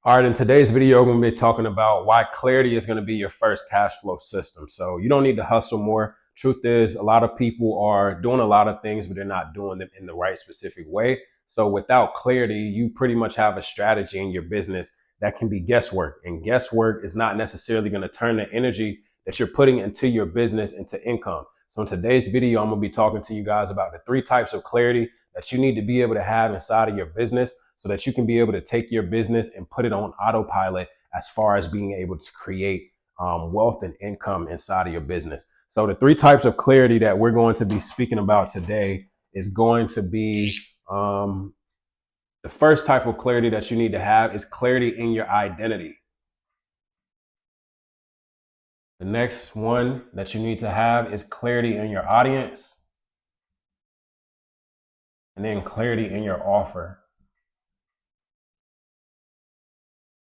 All right, in today's video, I'm going to be talking about why clarity is going to be your first cash flow system. So you don't need to hustle more. Truth is, a lot of people are doing a lot of things, but they're not doing them in the right specific way. So without clarity, you pretty much have a strategy in your business that can be guesswork. And guesswork is not necessarily going to turn the energy that you're putting into your business into income. So in today's video, I'm going to be talking to you guys about the 3 types of clarity that you need to be able to have inside of your business so that you can be able to take your business and put it on autopilot as far as being able to create wealth and income inside of your business. So the 3 types of clarity that we're going to be speaking about today is going to be the first type of clarity that you need to have is clarity in your identity. The next one that you need to have is clarity in your audience, and then clarity in your offer.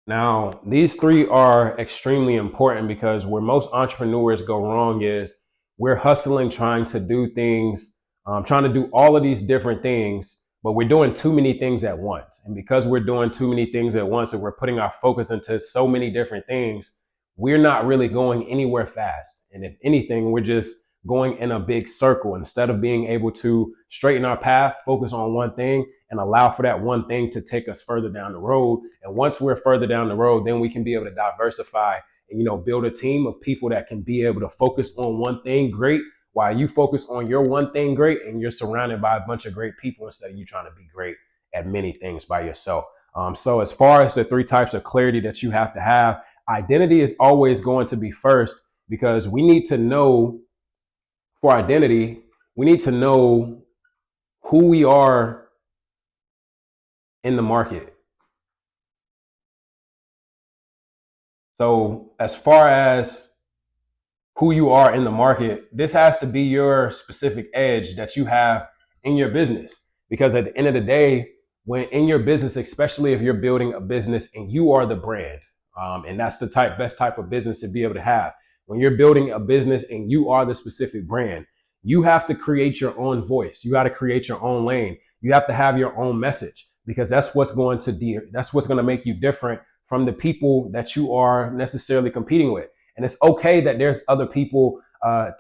Now, these 3 are extremely important because where most entrepreneurs go wrong is we're hustling, trying to do things, trying to do all of these different things, but we're doing too many things at once. And because we're doing too many things at once and we're putting our focus into so many different things, we're not really going anywhere fast. And if anything, we're just going in a big circle instead of being able to straighten our path, focus on one thing and allow for that one thing to take us further down the road. And once we're further down the road, then we can be able to diversify and, build a team of people that can be able to focus on one thing great while you focus on your one thing great and you're surrounded by a bunch of great people instead of you trying to be great at many things by yourself. So as far as the 3 types of clarity that you have to have, identity is always going to be first because we need to know for identity, we need to know who we are in the market. So as far as who you are in the market, this has to be your specific edge that you have in your business. Because at the end of the day, when in your business, especially if you're building a business and you are the brand, and that's the best type of business to be able to have. When you're building a business and you are the specific brand, you have to create your own voice. You got to create your own lane. You have to have your own message because that's what's going to make you different from the people that you are necessarily competing with. And it's okay that there's other people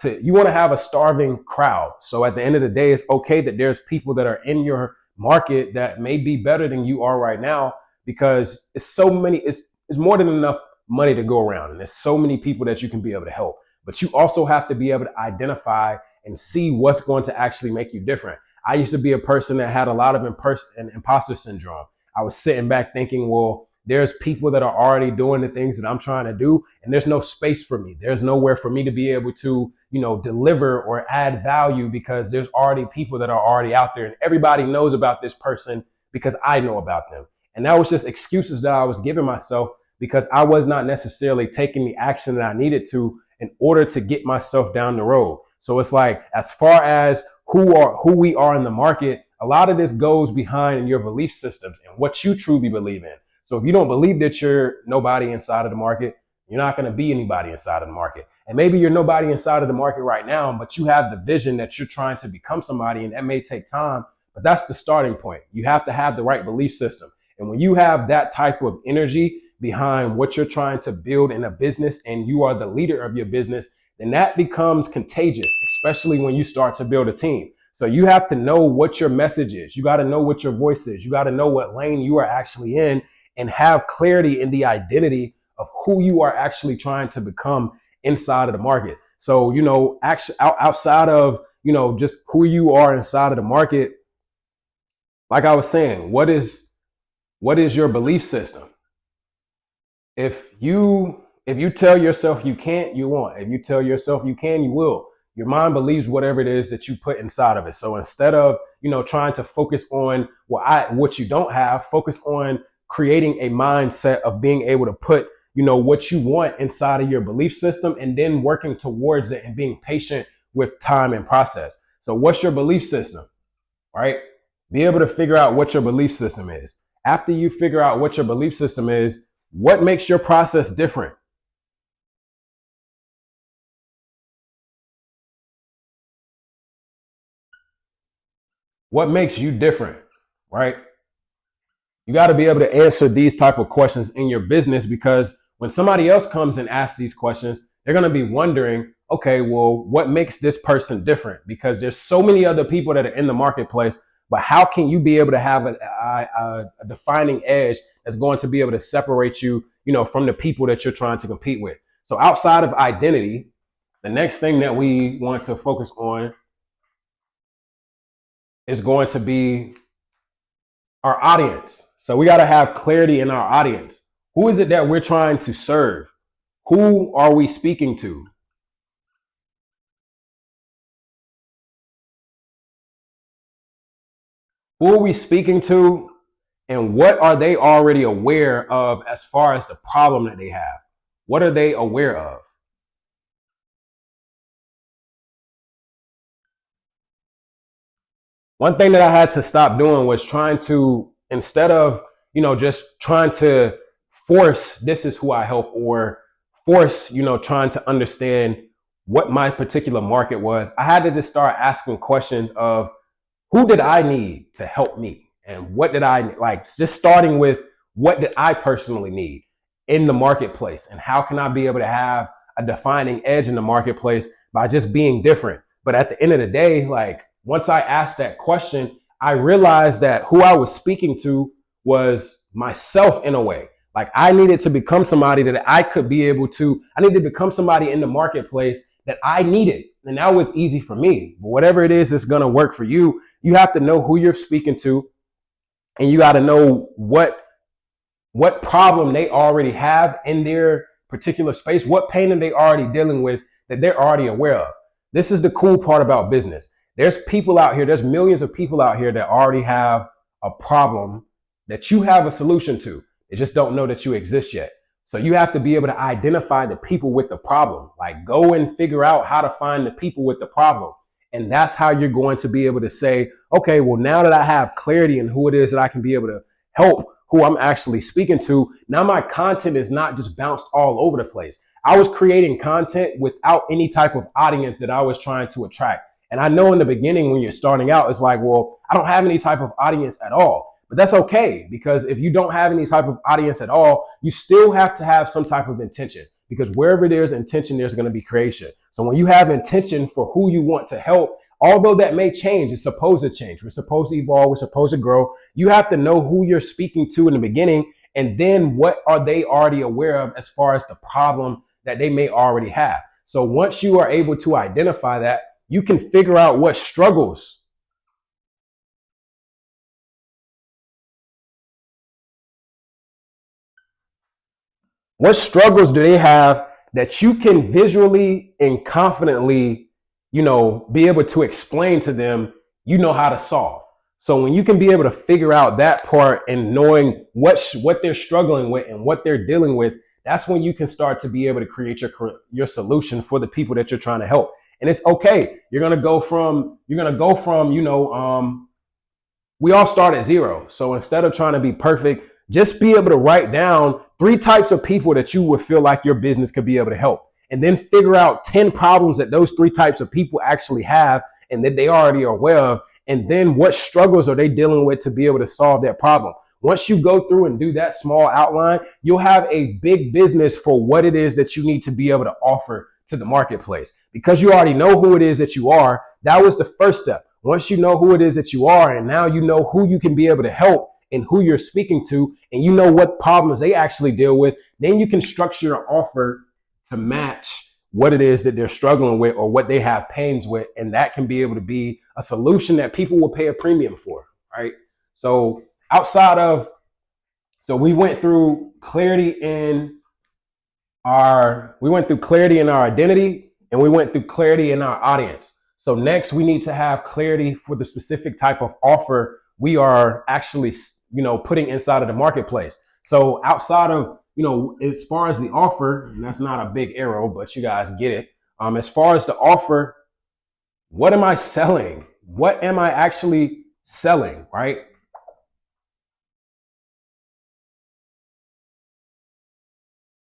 you want to have a starving crowd. So at the end of the day, it's okay that there's people that are in your market that may be better than you are right now because it's more than enough money to go around. And there's so many people that you can be able to help. But you also have to be able to identify and see what's going to actually make you different. I used to be a person that had a lot of imposter syndrome. I was sitting back thinking, well, there's people that are already doing the things that I'm trying to do, and there's no space for me. There's nowhere for me to be able to, deliver or add value because there's already people that are already out there, and everybody knows about this person because I know about them. And that was just excuses that I was giving myself because I was not necessarily taking the action that I needed to in order to get myself down the road. So it's like, as far as who we are in the market, a lot of this goes behind your belief systems and what you truly believe in. So if you don't believe that you're nobody inside of the market, you're not going to be anybody inside of the market. And maybe you're nobody inside of the market right now, but you have the vision that you're trying to become somebody, and that may take time, but that's the starting point. You have to have the right belief system. And when you have that type of energy behind what you're trying to build in a business and you are the leader of your business, then that becomes contagious, especially when you start to build a team. So you have to know what your message is. You got to know what your voice is. You got to know what lane you are actually in and have clarity in the identity of who you are actually trying to become inside of the market. So, actually outside of, just who you are inside of the market, like I was saying, what is your belief system? If you tell yourself you can't, you won't. If you tell yourself you can, you will. Your mind believes whatever it is that you put inside of it. So instead of, trying to focus on what you don't have, focus on creating a mindset of being able to put, what you want inside of your belief system and then working towards it and being patient with time and process. So what's your belief system? Right? Be able to figure out what your belief system is. After you figure out what your belief system is, what makes your process different? What makes you different, right? You got to be able to answer these type of questions in your business, because when somebody else comes and asks these questions, they're going to be wondering, okay, well, what makes this person different? Because there's so many other people that are in the marketplace, but how can you be able to have a defining edge that's going to be able to separate you, from the people that you're trying to compete with? So outside of identity, the next thing that we want to focus on is going to be our audience. So we got to have clarity in our audience. Who is it that we're trying to serve? Who are we speaking to? Who are we speaking to? And what are they already aware of as far as the problem that they have? What are they aware of? One thing that I had to stop doing was trying to, instead of, just trying to force this is who I help, or force, trying to understand what my particular market was, I had to just start asking questions of who did I need to help me? And what did I like? Just starting with what did I personally need in the marketplace? And how can I be able to have a defining edge in the marketplace by just being different? But at the end of the day, like once I asked that question, I realized that who I was speaking to was myself in a way. Like I needed to become somebody that I could be able to, I needed to become somebody in the marketplace that I needed. And that was easy for me. But whatever it is that's going to work for you, you have to know who you're speaking to, and you got to know what problem they already have in their particular space, what pain are they already dealing with that they're already aware of. This is the cool part about business. There's people out here, there's millions of people out here that already have a problem that you have a solution to. They just don't know that you exist yet. So you have to be able to identify the people with the problem. Like go and figure out how to find the people with the problem. And that's how you're going to be able to say, okay, well, now that I have clarity in who it is that I can be able to help, who I'm actually speaking to, now my content is not just bounced all over the place. I was creating content without any type of audience that I was trying to attract. And I know in the beginning when you're starting out, it's like, well, I don't have any type of audience at all. But that's okay, because if you don't have any type of audience at all, you still have to have some type of intention, because wherever there's intention, there's going to be creation. So when you have intention for who you want to help, although that may change, it's supposed to change. We're supposed to evolve. We're supposed to grow. You have to know who you're speaking to in the beginning, and then what are they already aware of as far as the problem that they may already have. So once you are able to identify that, you can figure out what struggles do they have that you can visually and confidently, be able to explain to them, how to solve. So when you can be able to figure out that part and knowing what they're struggling with and what they're dealing with, that's when you can start to be able to create your solution for the people that you're trying to help. And it's okay. You're gonna go from we all start at zero. So instead of trying to be perfect, just be able to write down 3 types of people that you would feel like your business could be able to help. And then figure out 10 problems that those 3 types of people actually have and that they already are aware of. And then what struggles are they dealing with to be able to solve that problem? Once you go through and do that small outline, you'll have a big business for what it is that you need to be able to offer to the marketplace. Because you already know who it is that you are, that was the first step. Once you know who it is that you are, and now you know who you can be able to help and who you're speaking to, and you know what problems they actually deal with, then you can structure your offer to match what it is that they're struggling with or what they have pains with. And that can be able to be a solution that people will pay a premium for, right? So outside of, so we went through clarity in our identity, and we went through clarity in our audience. So next we need to have clarity for the specific type of offer we are actually, putting inside of the marketplace. So outside of, as far as the offer, and that's not a big arrow, but you guys get it. As far as the offer, what am I selling? What am I actually selling, right?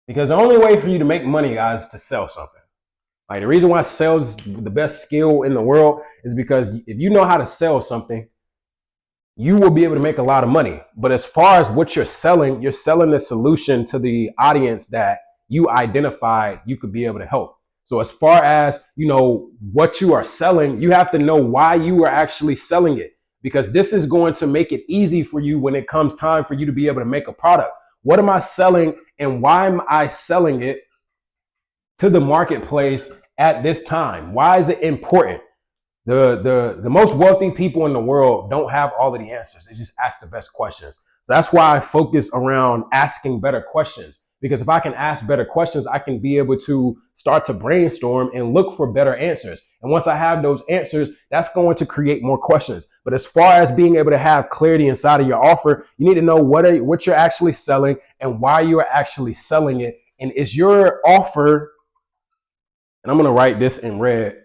Because the only way for you to make money, guys, is to sell something. Like the reason why sales is the best skill in the world is because if you know how to sell something, you will be able to make a lot of money. But as far as what you're selling the solution to the audience that you identified you could be able to help. So as far as, what you are selling, you have to know why you are actually selling it, because this is going to make it easy for you when it comes time for you to be able to make a product. What am I selling and why am I selling it to the marketplace at this time? Why is it important? The most wealthy people in the world don't have all of the answers. They just ask the best questions. That's why I focus around asking better questions. Because if I can ask better questions, I can be able to start to brainstorm and look for better answers. And once I have those answers, that's going to create more questions. But as far as being able to have clarity inside of your offer, you need to know what you're actually selling and why you are actually selling it. And is your offer, and I'm going to write this in red,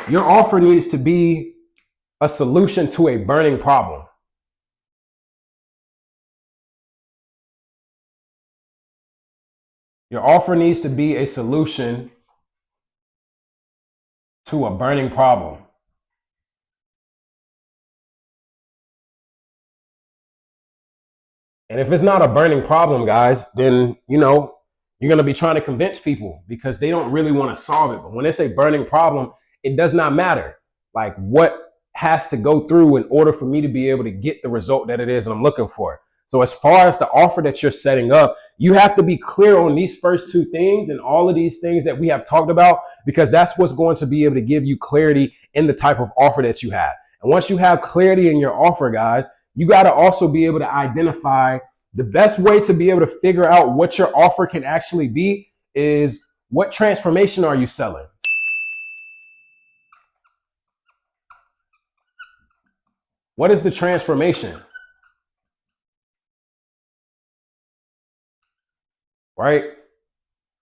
your offer needs to be a solution to a burning problem. Your offer needs to be a solution to a burning problem. And if it's not a burning problem, guys, then, you're going to be trying to convince people because they don't really want to solve it. But when it's a burning problem, it does not matter like what has to go through in order for me to be able to get the result that it is I'm looking for. So as far as the offer that you're setting up, you have to be clear on these first two things and all of these things that we have talked about, because that's what's going to be able to give you clarity in the type of offer that you have. And once you have clarity in your offer, guys, you got to also be able to identify the best way to be able to figure out what your offer can actually be is what transformation are you selling? What is the transformation? Right?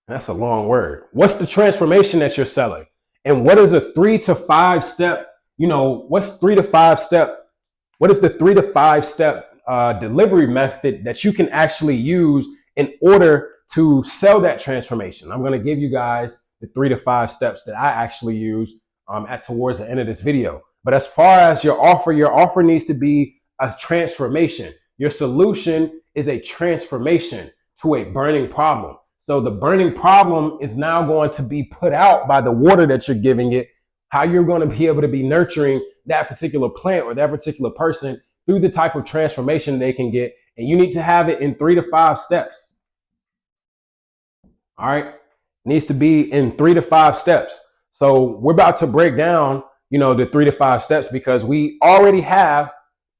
That's a long word. What's the transformation that you're selling? And what is a 3 to 5 step, what's 3 to 5 step? What is the 3 to 5 step delivery method that you can actually use in order to sell that transformation? I'm going to give you guys the 3 to 5 steps that I actually use at towards the end of this video. But as far as your offer needs to be a transformation. Your solution is a transformation to a burning problem. So the burning problem is now going to be put out by the water that you're giving it, how you're going to be able to be nurturing that particular plant or that particular person through the type of transformation they can get. And you need to have it in 3 to 5 steps. All right. It needs to be in 3 to 5 steps. So we're about to break down, the 3 to 5 steps because we already have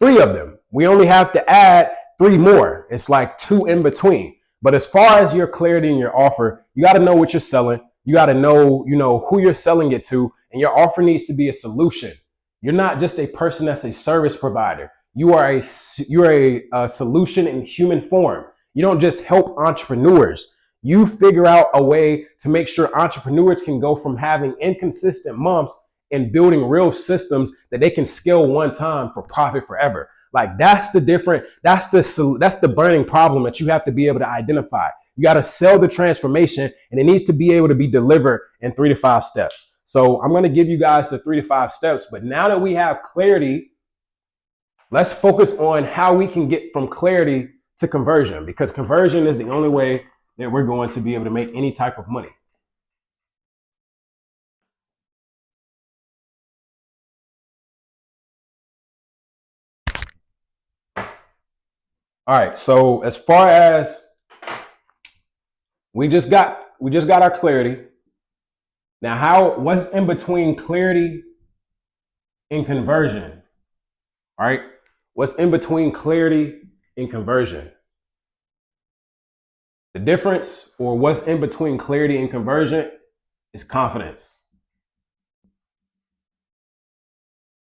3 of them. We only have to add 3 more. It's like 2 in between. But as far as your clarity in your offer, you got to know what you're selling. You got to know, who you're selling it to, and your offer needs to be a solution. You're not just a person that's a service provider. You're a solution in human form. You don't just help entrepreneurs. You figure out a way to make sure entrepreneurs can go from having inconsistent months and building real systems that they can scale one time for profit forever. Like that's the burning problem that you have to be able to identify. You got to sell the transformation and it needs to be able to be delivered in 3 to 5 steps. So I'm going to give you guys the 3 to 5 steps, but now that we have clarity, let's focus on how we can get from clarity to conversion, because conversion is the only way that we're going to be able to make any type of money. All right. So as far as we just got our clarity. Now, what's in between clarity and conversion? All right. What's in between clarity and conversion? The difference, or what's in between clarity and conversion, is confidence.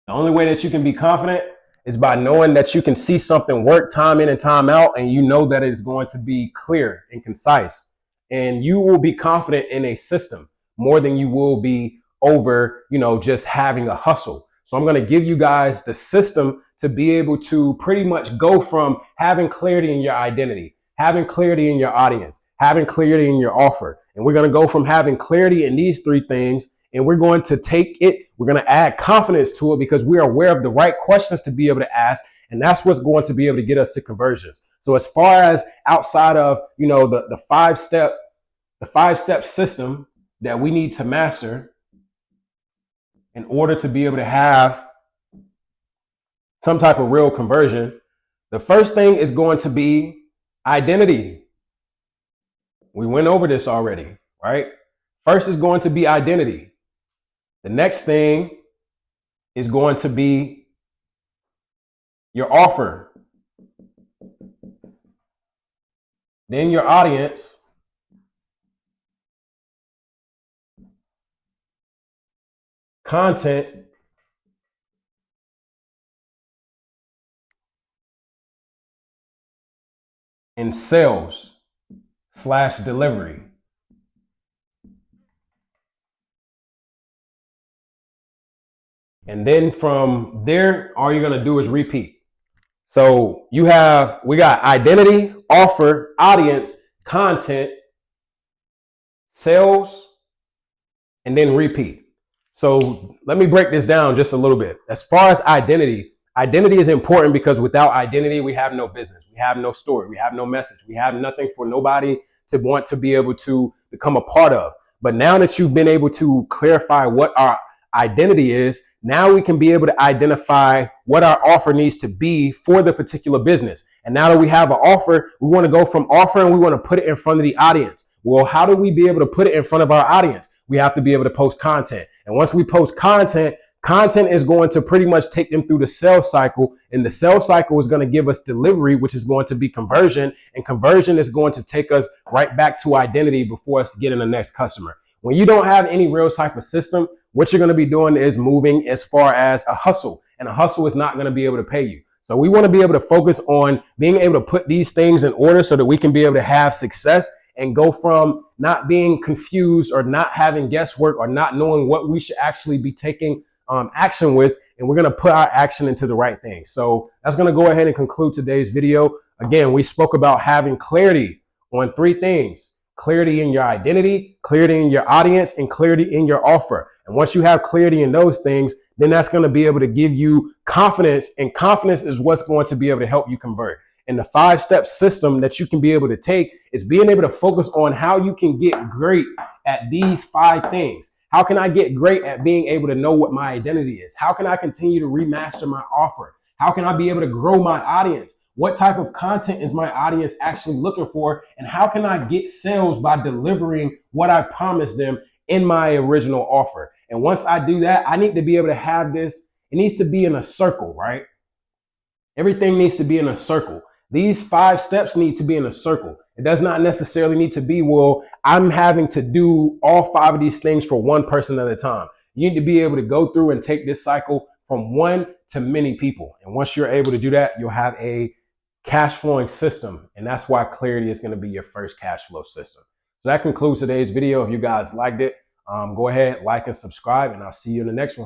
The only way that you can be confident is by knowing that you can see something work time in and time out, and you know that it's going to be clear and concise. And you will be confident in a system more than you will be over, just having a hustle. So I'm going to give you guys the system to be able to pretty much go from having clarity in your identity, having clarity in your audience, having clarity in your offer. And we're going to go from having clarity in these 3 things and we're going to take it, we're going to add confidence to it because we are aware of the right questions to be able to ask. And that's what's going to be able to get us to conversions. So as far as outside of, the five-step system that we need to master in order to be able to have some type of real conversion, the first thing is going to be identity. We went over this already, right? First is going to be identity. The next thing is going to be your offer. Then your audience. Content. And sales/delivery. And then from there, all you're going to do is repeat. So we got identity, offer, audience, content, sales, and then repeat. So let me break this down just a little bit. As far as identity is important because without identity, we have no business. We have no story. We have no message. We have nothing for nobody to want to be able to become a part of. But now that you've been able to clarify what our identity is, now we can be able to identify what our offer needs to be for the particular business. And now that we have an offer, we want to go from offer and we want to put it in front of the audience. Well, how do we be able to put it in front of our audience? We have to be able to post content. And once we post content is going to pretty much take them through the sales cycle. And the sales cycle is going to give us delivery, which is going to be conversion. And conversion is going to take us right back to identity before us getting the next customer. When you don't have any real type of system, what you're going to be doing is moving as far as a hustle. And a hustle is not going to be able to pay you. So we want to be able to focus on being able to put these things in order so that we can be able to have success and go from not being confused or not having guesswork or not knowing what we should actually be taking action with. And we're going to put our action into the right thing. So that's going to go ahead and conclude today's video. Again, we spoke about having clarity on 3 things: clarity in your identity, clarity in your audience, and clarity in your offer. And once you have clarity in those things, then that's going to be able to give you confidence. And confidence is what's going to be able to help you convert. And the 5-step system that you can be able to take is being able to focus on how you can get great at these 5 things. How can I get great at being able to know what my identity is? How can I continue to remaster my offer? How can I be able to grow my audience? What type of content is my audience actually looking for? And how can I get sales by delivering what I promised them in my original offer? And once I do that, I need to be able to have this. It needs to be in a circle, right? Everything needs to be in a circle. These 5 steps need to be in a circle. It does not necessarily need to be, well, I'm having to do all 5 of these things for one person at a time. You need to be able to go through and take this cycle from one to many people. And once you're able to do that, you'll have a cash flowing system. And that's why clarity is going to be your first cash flow system. So that concludes today's video. If you guys liked it, go ahead, like and subscribe, and I'll see you in the next one.